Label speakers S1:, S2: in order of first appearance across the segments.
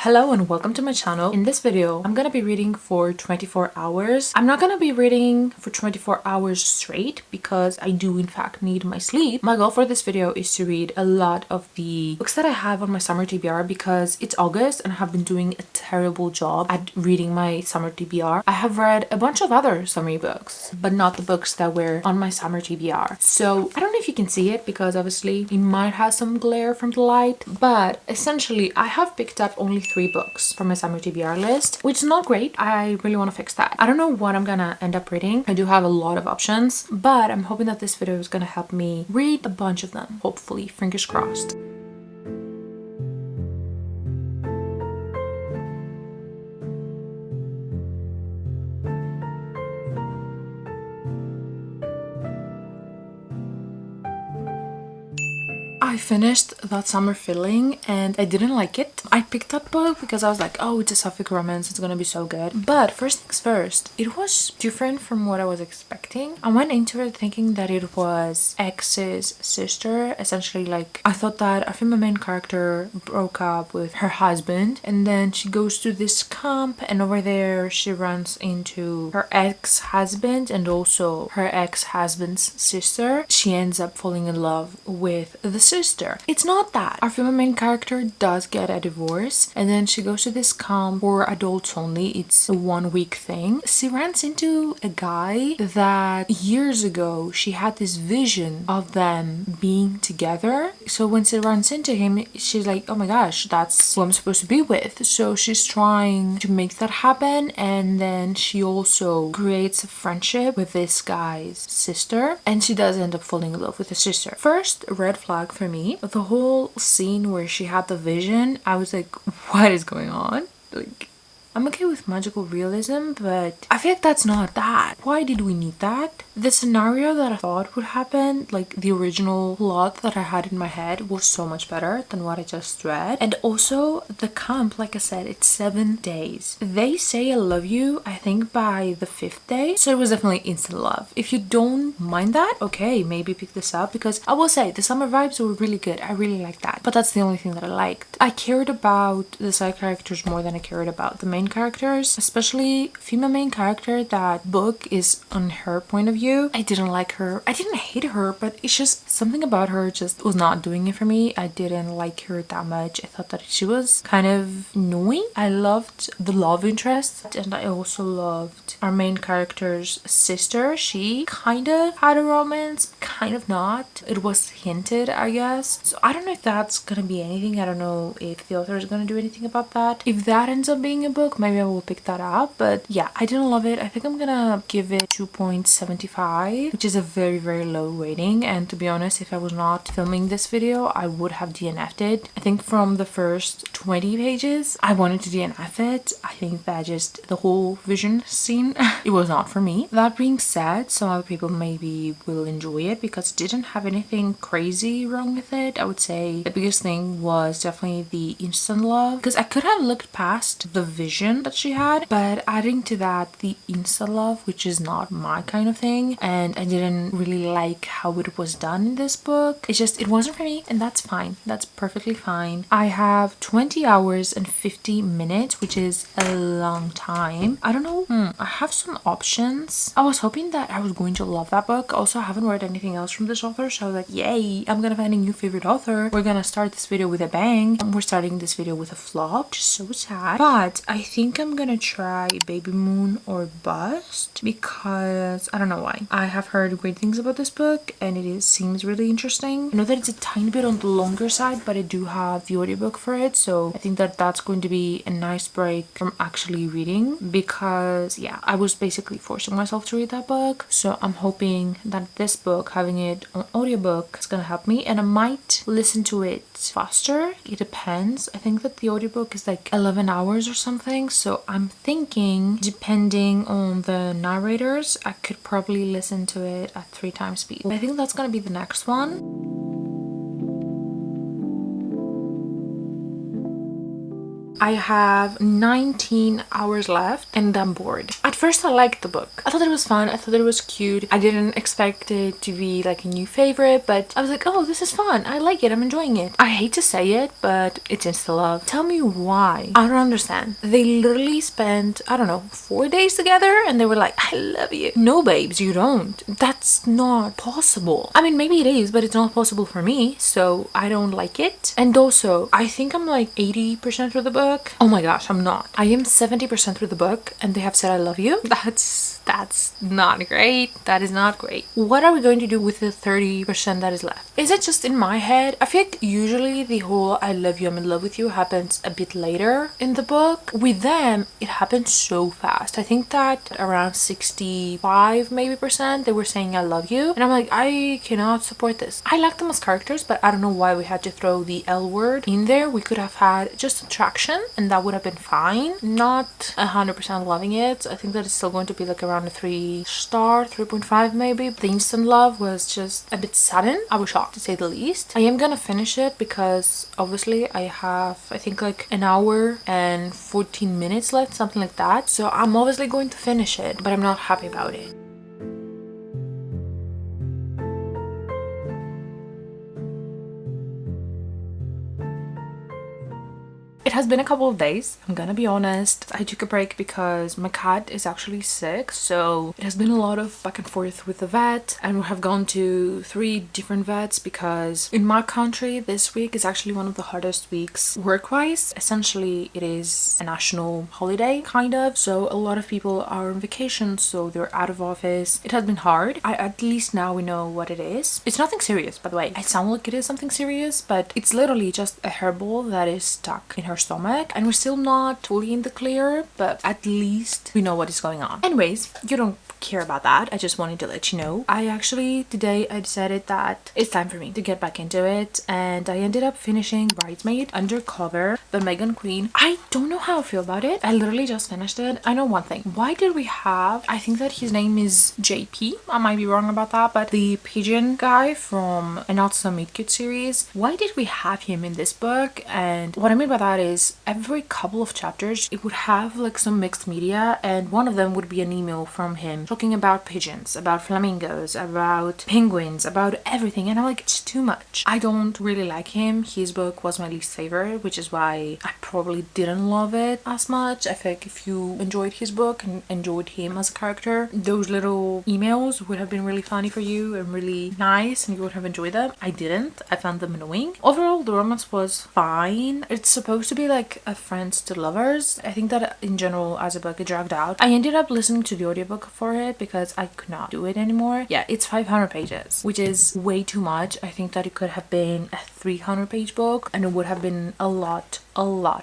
S1: Hello and welcome to my channel. In this video, I'm gonna be reading for 24 hours. I'm not gonna be reading for 24 hours straight because I do in fact need my sleep. My goal for this video is to read a lot of the books that I have on my summer TBR because it's August and I have been doing a terrible job at reading my summer TBR. I have read a bunch of other summery books, but not the books that were on my summer TBR. So I don't know if you can see it because obviously it might have some glare from the light, but essentially I have picked up only 3 books from my summer TBR list, which is not great. I really want to fix that. I don't know what I'm gonna end up reading. I do have a lot of options, but I'm hoping that this video is gonna help me read a bunch of them. Hopefully, fingers crossed. I finished That Summer Feeling and I didn't like it. I picked up a book because I was like, oh, it's a sapphic romance, it's gonna be so good. But first things first, it was different from what I was expecting. I went into it thinking that it was X's sister. Essentially, like, I thought that a female main character broke up with her husband and then she goes to this camp and over there she runs into her ex-husband and also her ex-husband's sister. She ends up falling in love with the sister. It's not that. Our female main character does get a divorce and then she goes to this camp for adults only. It's a 1-week thing. She runs into a guy that years ago she had this vision of them being together. So when she runs into him, she's like, oh my gosh, that's who I'm supposed to be with. So she's trying to make that happen and then she also creates a friendship with this guy's sister and she does end up falling in love with the sister. First, red flag for me, the whole scene where she had the vision, I was like, what is going on? Like, I'm okay with magical realism, but I feel like that's not that. Why did we need that? The scenario that I thought would happen, like the original plot that I had in my head, was so much better than what I just read. And also the camp, like I said, it's 7 days. They say I love you, I think by the 5th day. So it was definitely instant love. If you don't mind that, okay, maybe pick this up because I will say the summer vibes were really good. I really liked that. But that's the only thing that I liked. I cared about the side characters more than I cared about the main characters, especially female main character. That book is on her point of view. I didn't like her. I didn't hate her, but it's just something about her just was not doing it for me. I didn't like her that much. I thought that she was kind of annoying. I loved the love interest and I also loved our main character's sister. She kind of had a romance, kind of not. It was hinted, I guess. So I don't know if that's gonna be anything. I don't know if the author is gonna do anything about that. If that ends up being a book, maybe I will pick that up. But yeah, I didn't love it. I think I'm gonna give it 2.75, which is a very, very low rating. And to be honest, if I was not filming this video, I would have DNF'd it. I think from the first 20 pages, I wanted to DNF it. I think that just the whole vision scene, it was not for me. That being said, some other people maybe will enjoy it because it didn't have anything crazy wrong with it. I would say the biggest thing was definitely the instant love because I could have looked past the vision that she had, but adding to that the instant love, which is not my kind of thing, and I didn't really like how it was done in this book. It wasn't for me, and that's fine. That's perfectly fine. I have 20 hours and 50 minutes, which is a long time. I don't know. I have some options. I was hoping that I was going to love that book. Also, I haven't read anything else from this author, so I was like, yay, I'm gonna find a new favorite author. We're gonna start this video with a bang. We're starting this video with a flop, just so sad. But I think I'm gonna try Baby Moon or Bust because I don't know why. I have heard great things about this book and seems really interesting. I know that it's a tiny bit on the longer side, but I do have the audiobook for it, so I think that that's going to be a nice break from actually reading because yeah, I was basically forcing myself to read that book. So I'm hoping that this book, having it on audiobook, is gonna help me and I might listen to it faster. It depends. I think that the audiobook is like 11 hours or something, so I'm thinking depending on the narrators I could probably listen to it at 3 times speed. I think that's gonna be the next one. I have 19 hours left and I'm bored. At first I liked the book. I thought it was fun. I thought it was cute. I didn't expect it to be like a new favorite, but I was like, oh, this is fun. I like it. I'm enjoying it. I hate to say it, but it's insta love. Tell me why. I don't understand. They literally spent, I don't know, 4 days together and they were like, I love you. No, babes, you don't. That's not possible. I mean, maybe it is, but it's not possible for me, so I don't like it. And also, I think I'm like 80% through the book. Oh my gosh, I'm not. I am 70% through the book and they have said I love you. That's not great. That is not great. What are we going to do with the 30% that is left? Is it just in my head? I feel like usually the whole I love you, I'm in love with you happens a bit later in the book. With them, it happened so fast. I think that around 65 maybe percent they were saying I love you. And I'm like, I cannot support this. I like them as characters, but I don't know why we had to throw the L word in there. We could have had just attraction and that would have been fine. Not 100% loving it. I think that it's still going to be like around a 3-star, 3.5 maybe. The instant love was just a bit sudden. I was shocked to say the least. I am gonna finish it because obviously I have, I think like an hour and 14 minutes left, something like that. So I'm obviously going to finish it, but I'm not happy about it. It has been a couple of days, I'm gonna be honest. I took a break because my cat is actually sick, so it has been a lot of back and forth with the vet, and we have gone to 3 different vets because in my country this week is actually one of the hardest weeks work-wise. Essentially it is a national holiday kind of, so a lot of people are on vacation, so they're out of office. It has been hard. At least now we know what it is. It's nothing serious, by the way. I sound like it is something serious, but it's literally just a hairball that is stuck in her stomach and we're still not fully in the clear, but at least we know what is going on. Anyways, you don't care about that. I just wanted to let you know. Today I decided that it's time for me to get back into it, and I ended up finishing Bridesmaid Undercover by Megan Queen. I don't know how I feel about it. I literally just finished it. I know one thing. Why did we have, I think that his name is JP. I might be wrong about that, but the pigeon guy from a Not So Meet Cute series, why did we have him in this book? And what I mean by that is every couple of chapters it would have like some mixed media, and one of them would be an email from him talking about pigeons, about flamingos, about penguins, about everything, and I'm like, it's too much. I don't really like him. His book was my least favorite, which is why I probably didn't love it as much. I think if you enjoyed his book and enjoyed him as a character, those little emails would have been really funny for you and really nice and you would have enjoyed them. I didn't. I found them annoying. Overall, the romance was fine. It's supposed to be like a friends to lovers. I think that in general as a book it dragged out. I ended up listening to the audiobook for it because I could not do it anymore. Yeah, it's 500 pages, which is way too much. I think that it could have been a 300-page book and it would have been a lot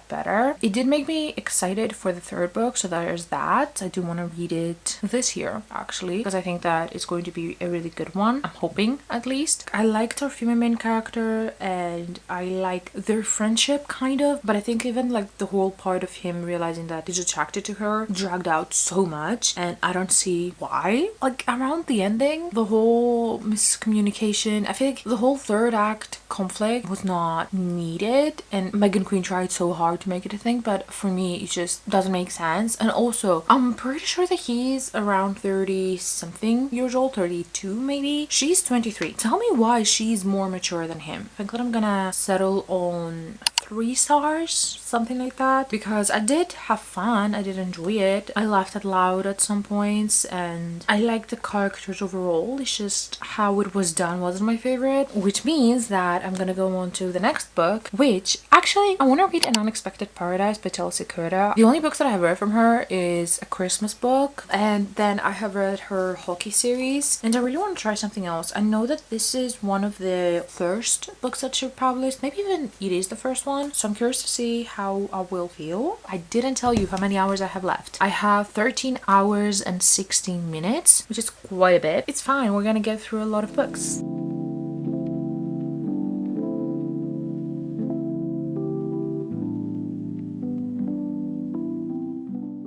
S1: better. It did make me excited for the 3rd book, so there's that. I do want to read it this year actually because I think that it's going to be a really good one. I'm hoping, at least. I liked our female main character and I like their friendship kind of, but I think even like the whole part of him realizing that he's attracted to her dragged out so much, and I don't see why. Like around the ending, the whole miscommunication, I feel like the whole 3rd act conflict was not needed, and Megan Queen tried so hard to make it a thing, but for me it just doesn't make sense. And also I'm pretty sure that he's around 30 something years old, 32 maybe. She's 23. Tell me why she's more mature than him. I think that I'm gonna settle on 3 stars, something like that, because I did have fun. I did enjoy it. I laughed out loud at some points and I liked the characters overall. It's just how it was done wasn't my favorite, which means that I'm gonna go on to the next book, which actually I want to read An Unexpected Paradise by Chelsea Curda. The only books that I have read from her is a Christmas book, and then I have read her hockey series, and I really want to try something else. I know that this is one of the first books that she published, maybe even it is the first one, so I'm curious to see how I will feel. I didn't tell you how many hours I have left. I have 13 hours and 16 minutes, which is quite a bit. It's fine, we're gonna get through a lot of books.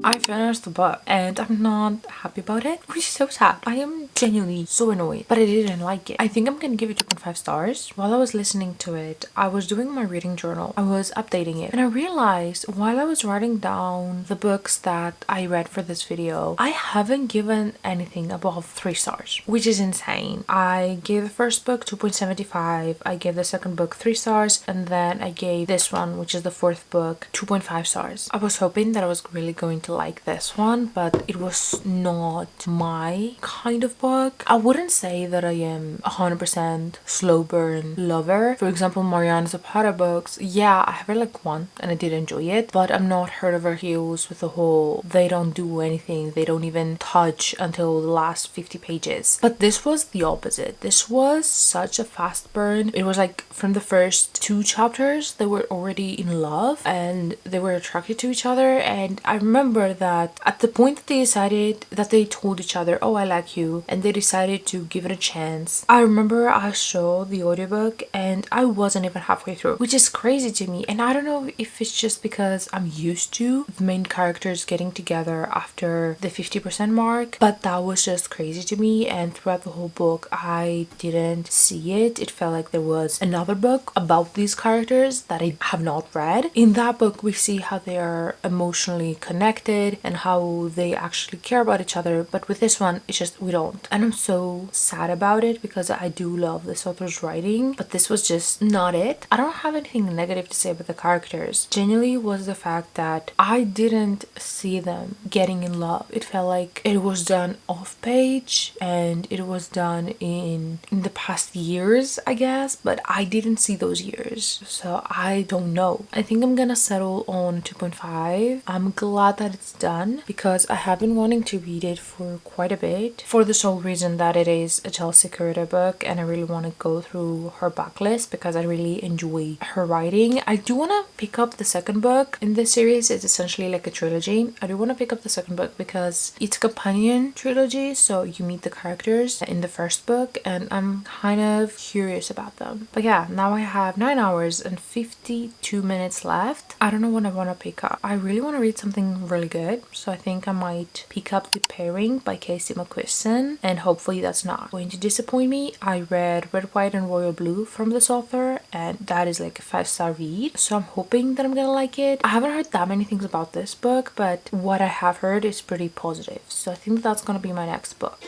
S1: I finished the book and I'm not happy about it, which is so sad. I am genuinely so annoyed, but I didn't like it. I think I'm gonna give it 2.5 stars. While I was listening to it, I was doing my reading journal. I was updating it and I realized while I was writing down the books that I read for this video, I haven't given anything above 3 stars, which is insane. I gave the first book 2.75, I gave the second book 3 stars, and then I gave this one, which is the fourth book, 2.5 stars. I was hoping that I was really going to like this one, but it was not my kind of book. I wouldn't say that I am 100% slow burn lover. For example, Mariana Zapata books, yeah, I have read like one and I did enjoy it, but I'm not heard over heels with the whole they don't do anything, they don't even touch until the last 50 pages. But this was the opposite. This was such a fast burn. It was like from the first 2 chapters they were already in love and they were attracted to each other, and I remember that at the point that they decided that they told each other, oh, I like you, and they decided to give it a chance. I remember I saw the audiobook and I wasn't even halfway through, which is crazy to me. And I don't know if it's just because I'm used to the main characters getting together after the 50% mark, but that was just crazy to me. And throughout the whole book I didn't see it. It felt like there was another book about these characters that I have not read. In that book we see how they are emotionally connected and how they actually care about each other, but with this one it's just we don't. And I'm so sad about it because I do love this author's writing, but this was just not it. I don't have anything negative to say about the characters. Genuinely was the fact that I didn't see them getting in love. It felt like it was done off page and it was done in the past years, I guess, but I didn't see those years, so I don't know. I think I'm gonna settle on 2.5. I'm glad that it's done because I have been wanting to read it for quite a bit, for the sole reason that it is a Chelsea Curita book and I really want to go through her backlist because I really enjoy her writing. I do want to pick up the second book in this series. It's essentially like a trilogy. I do want to pick up the second book because it's a companion trilogy, so you meet the characters in the first book and I'm kind of curious about them. But yeah, now I have 9 hours and 52 minutes left. I don't know what I want to pick up. I really want to read something really good, so I think I might pick up The Pairing by Casey McQuiston, and hopefully that's not going to disappoint me. I read Red, White and Royal Blue from this author and that is like a 5-star read, so I'm hoping that I'm gonna like it. I haven't heard that many things about this book, but what I have heard is pretty positive, so I think that's gonna be my next book.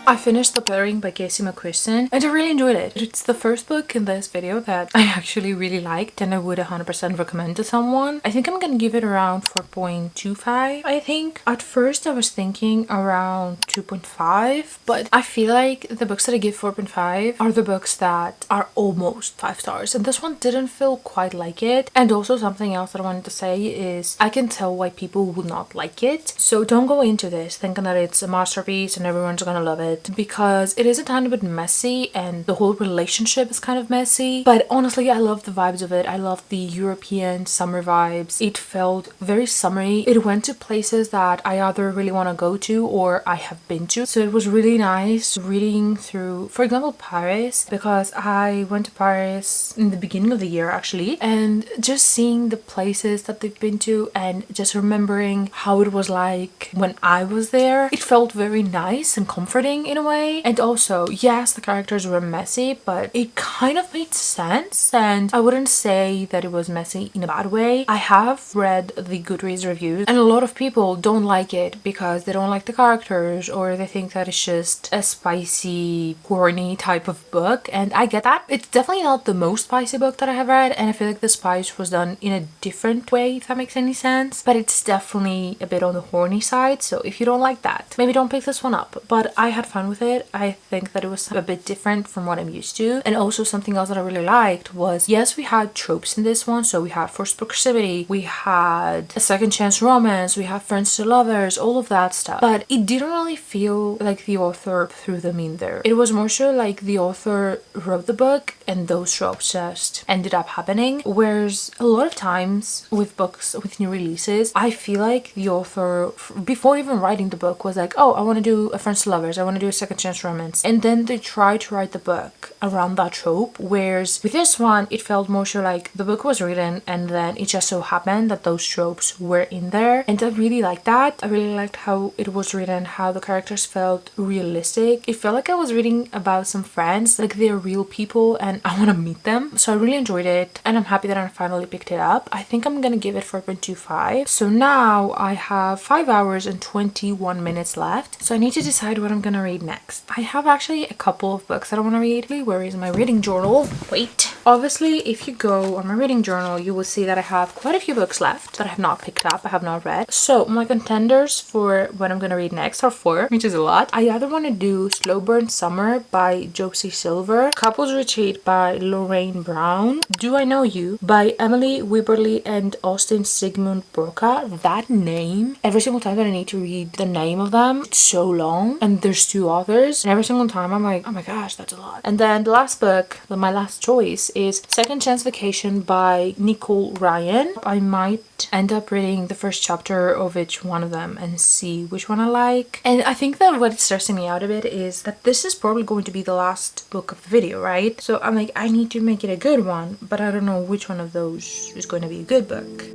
S1: I finished The Pairing by Casey McQuiston and I really enjoyed it. It's the first book in this video that I actually really liked and I would 100% recommend to someone. I think I'm gonna give it around 4.25. I think at first I was thinking around 2.5, but I feel like the books that I give 4.5 are the books that are almost 5 stars, and this one didn't feel quite like it. And also something else that I wanted to say is I can tell why people would not like it, so don't go into this thinking that it's a masterpiece and everyone's gonna love it, because it is a tiny bit messy and the whole relationship is kind of messy. But honestly, I love the vibes of it. I love the European summer vibes. It felt very summery. It went to places that I either really want to go to or I have been to, so it was really nice reading through, for example, Paris, because I went to Paris in the beginning of the year actually, and just seeing the places that they've been to and just remembering how it was like when I was there, it felt very nice and comforting in a way. And also, yes, the characters were messy, but it kind of made sense, and I wouldn't say that it was messy in a bad way. I have read the Goodreads reviews and a lot of people don't like it because they don't like the characters or they think that it's just a spicy, corny type of book, and I get that. It's definitely not the most spicy book that I have read, and I feel like the spice was done in a different way, if that makes any sense, but it's definitely a bit on the horny side, so if you don't like that, maybe don't pick this one up. But I had fun with it. I think that it was a bit different from what I'm used to. And also something else that I really liked was, yes, we had tropes in this one. So we had forced proximity, we had a second chance romance, we had friends to lovers, all of that stuff. But it didn't really feel like the author threw them in there. It was more so like the author wrote the book and those tropes just ended up happening. Whereas a lot of times with books, with new releases, I feel like the author, before even writing the book, was like, oh, I want to do a friends to lovers, I want to do a second chance romance. And then they try to write the book around that trope. Whereas with this one, it felt more so like the book was written and then it just so happened that those tropes were in there. And I really liked that. I really liked how it was written, how the characters felt realistic. It felt like I was reading about some friends, like they're real people and I want to meet them. So I really enjoyed it and I'm happy that I finally picked it up. I think I'm gonna give it 4.25. So now I have 5 hours and 21 minutes left. So I need to decide what I'm gonna read next. I have actually a couple of books that I want to read. Where is my reading journal? Wait. Obviously, if you go on my reading journal, you will see that I have quite a few books left that I have not picked up, I have not read. So my contenders for what I'm gonna read next are 4, which is a lot. I either want to do Slow Burn Summer by Josie Silver, Couples Retreat by Lorraine Brown, Do I Know You by Emily Wibberley and Austin Sigmund Broca. That name, every single time that I need to read the name of them, it's so long and there's 2 authors and every single time I'm like, oh my gosh, that's a lot. And then the last book, my last choice, is Second Chance Vacation by Nicole Ryan. I might end up reading the first chapter of each one of them and see which one I like. And I think that what's stressing me out a bit is that this is probably going to be the last book of the video, right? So I'm like, I need to make it a good one, but I don't know which one of those is going to be a good book.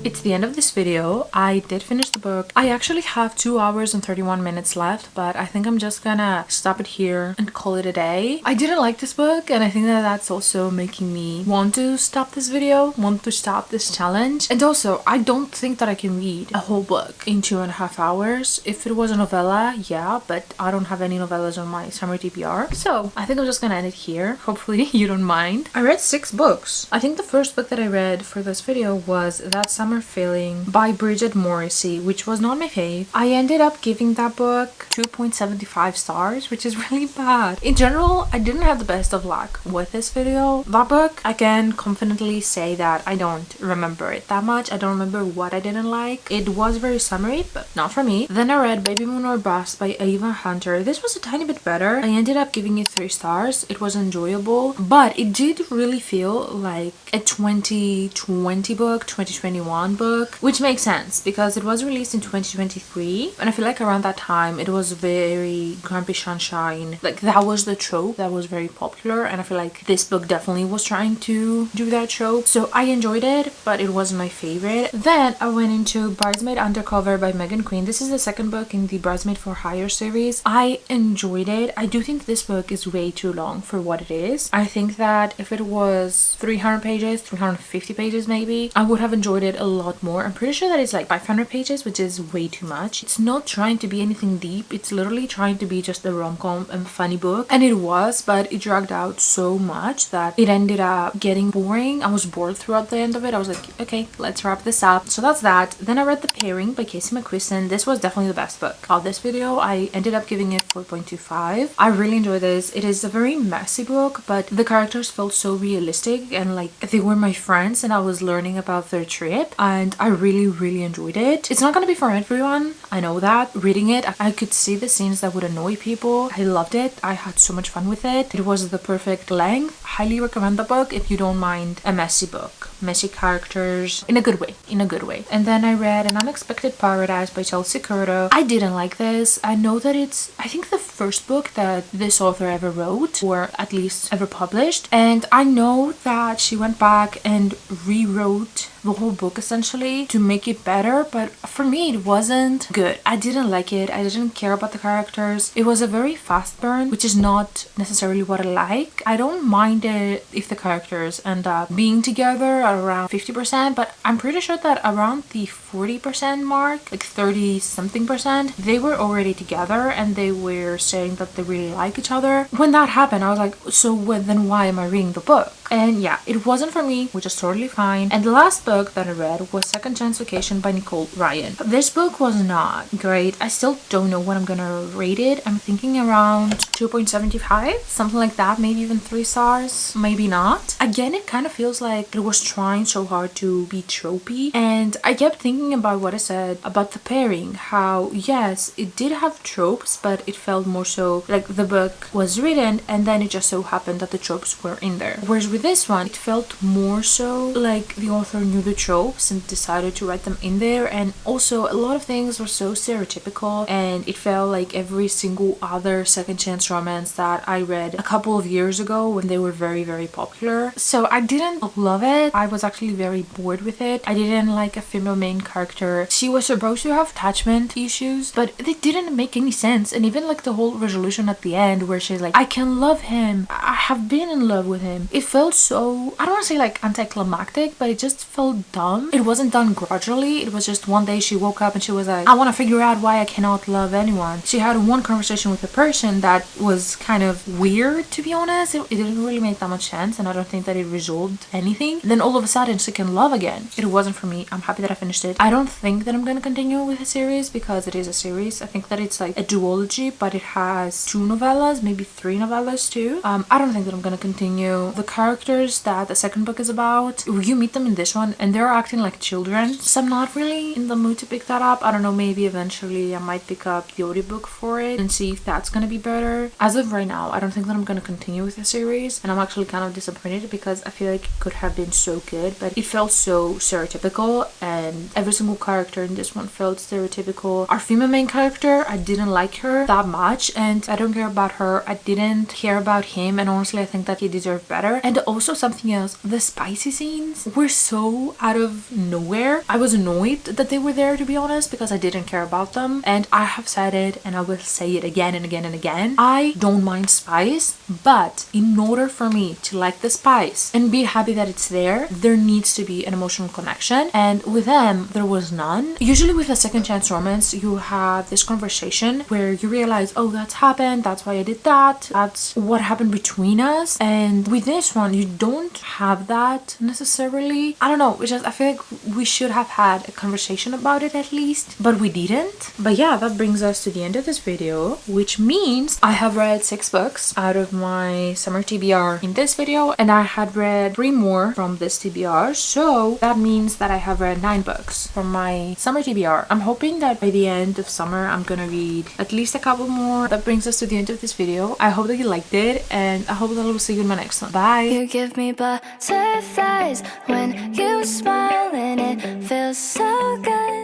S1: It's the end of this video. I did finish the book. I actually have 2 hours and 31 minutes left, but I think I'm just gonna stop it here and call it a day. I didn't like this book and I think that that's also making me want to stop this video, want to stop this challenge. And also, I don't think that I can read a whole book in 2.5 hours. If it was a novella, yeah, but I don't have any novellas on my summer TBR. So I think I'm just gonna end it here. Hopefully you don't mind. I read 6 books. I think the first book that I read for this video was That Summer Feeling by Bridget Morrissey, which was not my fave. I ended up giving that book 2.75 stars, which is really bad. In general, I didn't have the best of luck with this video. That book, I can confidently say that I don't remember it that much. I don't remember what I didn't like. It was very summery, but not for me. Then I read Baby Moon or Bust by Ava Hunter. This was a tiny bit better. I ended up giving it 3 stars. It was enjoyable, but it did really feel like a 2020 book, 2021 book, which makes sense because it was released in 2023 and I feel like around that time it was very Grumpy Sunshine, like that was the trope that was very popular, and I feel like this book definitely was trying to do that trope. So I enjoyed it, but it wasn't my favorite. Then I went into Bridesmaid Undercover by Megan Quinn. This is the second book in the Bridesmaid for Hire series. I enjoyed it. I do think this book is way too long for what it is. I think that if it was 300 pages, 350 pages maybe, I would have enjoyed it a lot more. I'm pretty sure that it's like 500 pages, which is way too much. It's not trying to be anything deep. It's literally trying to be just a rom-com and funny book, and it was, but it dragged out so much that it ended up getting boring. I was bored throughout the end of it. I was like, okay, let's wrap this up. So that's that. Then I read The Pairing by Casey McQuiston. This was definitely the best book of this video. I ended up giving it 4.25. I really enjoyed this. It is a very messy book, but the characters felt so realistic and like they were my friends and I was learning about their trip, and I really enjoyed it. It's not gonna be for everyone, I know that. Reading it, I could see the scenes that would annoy people. I loved it. I had so much fun with it. It was the perfect length. Highly recommend the book if you don't mind a messy book. Messy characters in a good way, And then I read An Unexpected Paradise by Chelsea Curto. I didn't like this. I know that it's, I think, the first book that this author ever wrote, or at least ever published, and I know that she went back and rewrote the whole book essentially to make it better, but for me it wasn't good. I didn't like it. I didn't care about the characters. It was a very fast burn, which is not necessarily what I like. I don't mind it if the characters end up being together at around 50%, but I'm pretty sure that around the 40% mark, like 30 something percent, they were already together and they were saying that they really like each other. When that happened, I was like, so then why am I reading the book? And yeah, it wasn't for me, which is totally fine. And the last book that I read was Second Chance Vacation by Nicole Ryan. This book was not great. I still don't know what I'm gonna rate it. I'm thinking around 2.75, something like that, maybe even 3 stars, maybe not. Again, it kind of feels like it was trying so hard to be tropey, and I kept thinking about what I said about the pairing, how yes, it did have tropes, but it felt more so like the book was written and then it just so happened that the tropes were in there. Whereas with this one, it felt more so like the author knew the tropes and decided to write them in there, and also a lot of things were so stereotypical, and it felt like every single other second chance romance that I read a couple of years ago when they were very, very popular. So I didn't love it. I was actually very bored with it. I didn't like a female main character. She was supposed to have attachment issues, but they didn't make any sense. And even like the whole resolution at the end where she's like, I can love him, I have been in love with him, it felt so, I don't want to say like anticlimactic, but it just felt dumb. It wasn't done gradually. It was just one day she woke up and she was like, I want to figure out why I cannot love anyone. She had one conversation with a person that was kind of weird, to be honest. It didn't really make that much sense, and I don't think that it resolved anything. Then all of a sudden she can love again. It wasn't for me. I'm happy that I finished it. I don't think that I'm gonna continue with the series because it is a series. I think that it's like a duology, but it has 2 novellas, maybe 3 novellas too. I don't think that I'm gonna continue. The characters that the second book is about, you meet them in this one and they're acting like children, so I'm not really in the mood to pick that up. I don't know, maybe eventually I might pick up the audiobook for it and see if that's gonna be better. As of right now, I don't think that I'm gonna continue with the series, and I'm actually kind of disappointed because I feel like it could have been so good, but it felt so stereotypical, and every single character in this one felt stereotypical. Our female main character, I didn't like her that much, and I don't care about her. I didn't care about him, and honestly I think that he deserved better. And also something else, the spicy scenes were so out of nowhere. I was annoyed that they were there, to be honest, because I didn't care about them, and I have said it and I will say it again and again and again. I don't mind spice, but in order for me to like the spice and be happy that it's there needs to be an emotional connection, and with them there was none. Usually with a second chance romance you have this conversation where you realize, oh, that's happened, that's why I did that, that's what happened between us, and with this one you don't have that necessarily. I don't know, it's just I feel like we should have had a conversation about it at least, but we didn't. But yeah, that brings us to the end of this video, which means I have read 6 books out of my summer TBR in this video, and I had read 3 more from this TBR, so that means that I have read 9 books from my summer TBR. I'm hoping that by the end of summer I'm gonna read at least a couple more. That brings us to the end of this video. I hope that you liked it, and I hope that I will see you in my next one. Bye!
S2: You give me butterflies when you smile, and it feels so good.